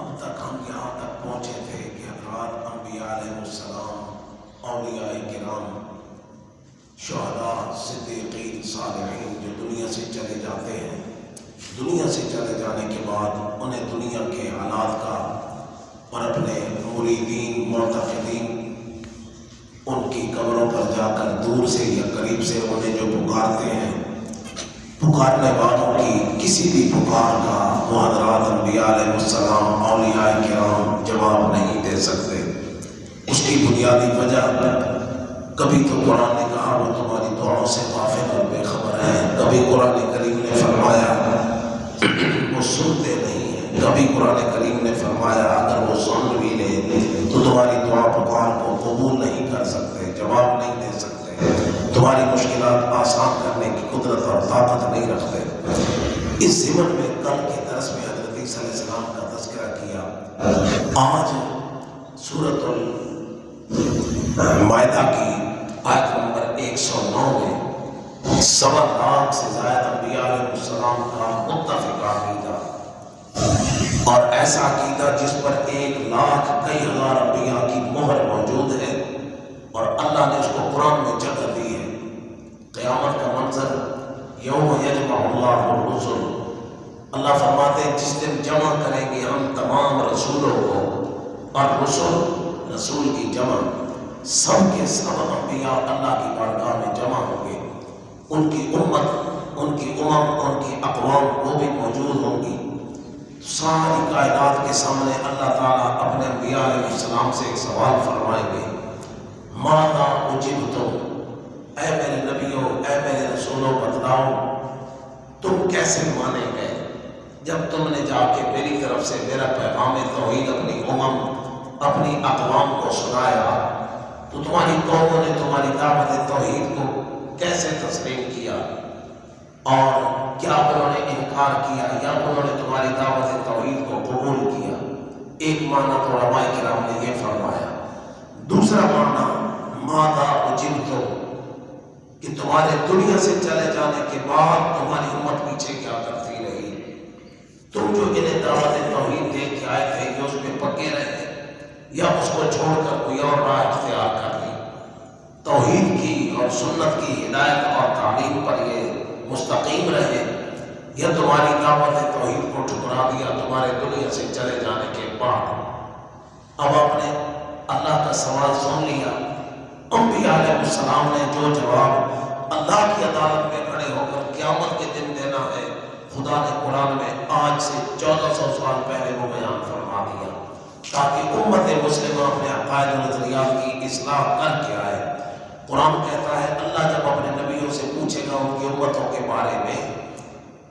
اب تک ہم یہاں تک پہنچے تھے کہ حضرات انبیاء علیہ السلام، اولیاء کرام، شہداء، صدیقین، صالحین جو دنیا سے چلے جاتے ہیں، دنیا سے چلے جانے کے بعد انہیں دنیا کے حالات کا اور اپنے مریدین، معتقدین، ان کی قبروں پر جا کر دور سے یا قریب سے انہیں جو پکارتے ہیں، پکارنے والوں کی کسی بھی پکار کا وہ حضرات انبیاء علیہ السلام، اولیاء کرام جواب نہیں دے سکتے۔ اس کی بنیادی وجہ، کبھی تو قرآن نے کہا وہ تمہاری دعاؤں سے غافل اور بے خبر ہیں، کبھی قرآن کریم نے فرمایا وہ سنتے نہیں ہیں، کبھی قرآن کریم نے فرمایا اگر وہ سن بھی لیں تو تمہاری دعا پکار کو قبول نہیں کر سکتے، جواب نہیں دے سکتے، تمہاری مشکلات آسان کرنے کی قدرت اور طاقت نہیں رکھتے۔ اس ضمن میں کل کے درس میں حضرت عیسیٰ علیہ السلام کا تذکرہ کیا۔ آج سورۃ المائدہ کی آیت نمبر 109 میں 1.25 لاکھ سے زائد انبیاء علیہ السلام کا متفق عقیدہ، اور ایسا عقیدہ جس پر 1 لاکھ کئی ہزار انبیاء کی مہر موجود ہے، اور اللہ نے اس کو قرآن میں جگہ دی ہے۔ قیامت کا منظر، یوم یجمع اللہ الرسل، اللہ فرماتے ہیں جس دن جمع کریں گے ہم تمام رسولوں کو، اور رسول کی جمع، سب کے سب انبیاء اللہ کی بارگاہ میں جمع ہوں گے، ان کی امت، ان کی ان کی اقوام وہ بھی موجود ہوں گی۔ ساری کائنات کے سامنے اللہ تعالیٰ اپنے انبیاء علیہ السلام سے ایک سوال فرمائیں گے، ماذا اجبتم، اے میرے نبیوں، اے میرے رسولوں بتلاؤ تم کیسے مانے گئے جب تم نے جا کے میری طرف سے میرا پیغام توحید اپنی اپنی اقوام کو سنایا، تو تمہاری قوموں نے تمہاری دعوت توحید کو کیسے تسلیم کیا، اور کیا انہوں نے انکار کیا یا انہوں نے تمہاری دعوت توحید کو قبول کیا؟ ایک معنی تو علماء کرام نے یہ فرمایا۔ دوسرا معنی ماذا اجبتم، کہ تمہارے دنیا سے چلے جانے کے بعد تمہاری امت پیچھے کیا کرتی رہی، تم جو انہیں دعوت توحید دے کے آئے تھے کہ اس میں پکے رہے یا اس کو چھوڑ کر کوئی اور راہ اختیار کر لی، توحید کی اور سنت کی ہدایت اور تعلیم پر یہ مستقیم رہے، یا تمہاری دعوت توحید کو ٹھکرا دیا تمہارے دنیا سے چلے جانے کے بعد؟ اب آپ نے اللہ کا سوال سن لیا، انبیاء علیہ السلام نے جو جواب اللہ کی عدالت میں کھڑے ہو کر قیامت کے دن دینا ہے، خدا نے قرآن میں آج سے 1400 سال پہلے وہ بیان فرما دیا، تاکہ امت مسلمہ اپنے عقائد و نظریات کی اصلاح کر کے آئے۔ قرآن کہتا ہے اللہ جب اپنے نبیوں سے پوچھے گا ان کی امتوں کے بارے میں،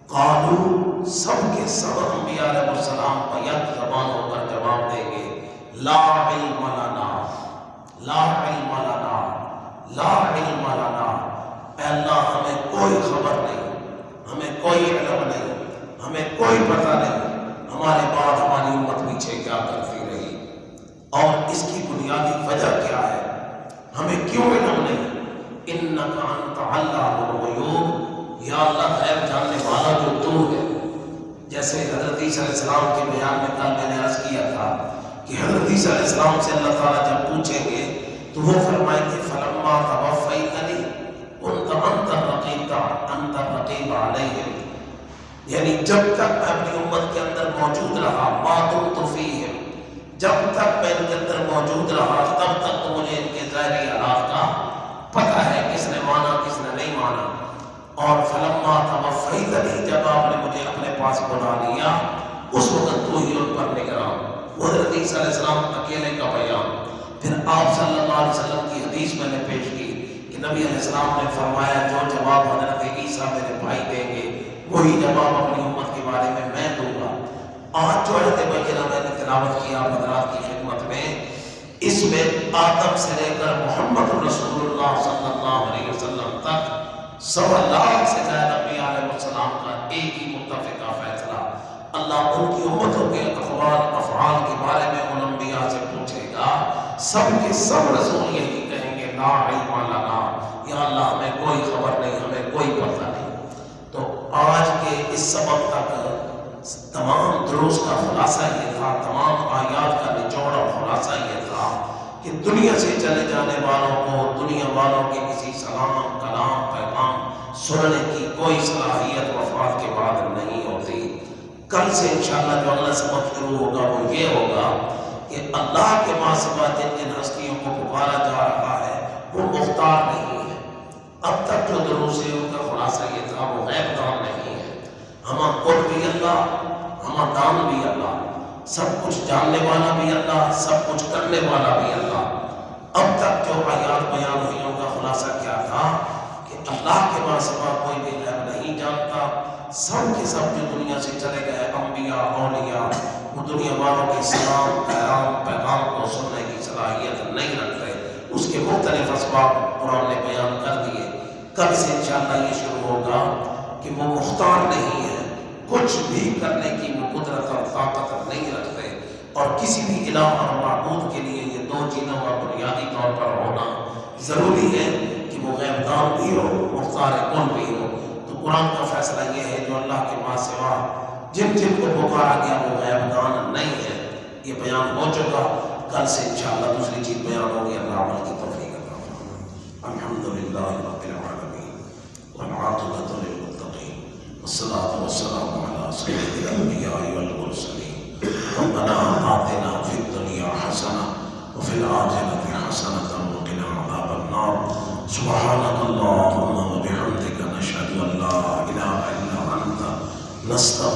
قالو، سب کے سب انبیاء علیہ السلام بیک زبان ہو کر جواب دیں گے، لا علم لنا، لا علم لنا، لا علم لنا، اے اللہ ہمیں کوئی خبر نہیں، ہمیں کوئی علم نہیں، ہمیں کوئی پتہ نہیں ہمارے بعد ہماری امت پیچھے کیا کرتی رہی، اور اس کی بنیادی وجہ کیا ہے، ہمیں کیوں علم نہیں؟ انک انت علام الغیوب، یا اللہ غیب جاننے والا جو تو ہے۔ جیسے حضرت عیسیٰ علیہ السلام کے بیان میں کل میں نے عرض کیا تھا کہ حضرت عیسیٰ علیہ السلام سے اللہ تعالیٰ جب پوچھیں گے تو وہ فرمائیں گے فلما توفیتنی کنت انت الرقیب علیہم، یعنی جب تک میں اپنی امت کے اندر موجود رہا، ما دمت فیہم، جب تک میں ان کے اندر موجود رہا تب تک تو مجھے ان کے ظاہری حالات کا پتہ ہے، کس نے مانا کس نے نہیں مانا۔ اور فلما توفیتنی، جب آپ نے مجھے اپنے پاس بلا لیا، اس وقت تو ہی ان پر نگراں۔ وہ حضرت عیسیٰ علیہ السلام اکیلے کا بیان۔ پھر آپ صلی اللہ علیہ وسلم کی حدیث میں نے پیش کی کہ نبی علیہ السلام نے فرمایا جو جواب حضرت عیسیٰ میرے بھائی دیں گے وہی جواب اپنی امت کے بارے میں دوں گا۔ آج جو آیت بینہ میں نے تلاوت کیا حضرات کی خدمت میں، اس میں آدم سے لے کر محمد رسول اللہ صلی اللہ علیہ وسلم تک 1.25 لاکھ سے زیادہ انبیاء علیہ السلام کا ایک ہی متفقہ فیصلہ، اللہ ان کی امتوں کے اقوال افعال کے بارے میں ان انبیاء سے پوچھے گا، سب کے سب رسول یہی کہیں گے لا علم لنا، یا اللہ ہمیں کوئی خبر نہیں، ہمیں کوئی پتہ نہیں۔ تو آج کے اس سبق تک تمام دروس کا خلاصہ یہ تھا، تمام آیات کا نچوڑ اور خلاصہ یہ تھا کہ دنیا سے چلے جانے والوں کو دنیا والوں کے کسی سلام کلام پیغام سننے کی کوئی صلاحیت وفات کے بعد نہیں ہوتی۔ کل سے انشاءاللہ جو اگلا سبق شروع ہوگا وہ یہ ہوگا کہ اللہ کے ماں سوا جن جن ہستیوں کو پکارا جا رہا ہے وہ مختار نہیں ہے۔ اب تک جو دروس ہے ان کا خلاصہ یہ تھا وہ غیب دان نہیں ہے۔ ہمہ قرب بھی اللہ، ہمہ دان بھی اللہ، سب کچھ جاننے والا بھی اللہ، سب کچھ کرنے والا بھی اللہ۔ اب تک جو آیات بیان ہوئی ان کا خلاصہ کیا تھا کہ اللہ کے ماں سوا کوئی بھی غیب نہیں جانتا۔ سب کے سب جو دنیا سے چلے گئے انبیاء اولیاء وہ دنیا والوں کے سلام پیغام کو سننے کی صلاحیت نہیں رکھتے۔ اس کے مختلف اسباب قرآن نے بیان کر دیے۔ کل سے انشاءاللہ یہ شروع ہوگا کہ وہ مختار نہیں ہے، کچھ بھی کرنے کی وہ قدرت اور طاقت نہیں رکھتے، اور کسی بھی الہ اور معبود کے لیے یہ دو چیزوں کا بنیادی طور پر ہونا ضروری ہے کہ وہ غیب دان بھی ہو، مختار کن بھی ہو۔ تو قرآن کا فیصلہ یہ ہے جو اللہ کے ماں سوا جن جن کو پکارا گیا وہ غیب دان نہیں ہے، یہ بیان ہو چکا۔ کل سے انشاءاللہ دوسری چیز بیان ہوگی۔ اللہ عمل کی توفیق عطا فرمائے۔ الحمدللہ رب العالمین والعاقبۃ للمتقین والصلاۃ والسلام علی سید الانبیاء والمرسلین۔ ربنا آتنا فی الدنیا حسنہ وفی الآخرۃ حسنۃ وقنا عذاب النار۔ سبحانک اللہم وبحمدک نشہد ان لا الہ الا انت نستغفرک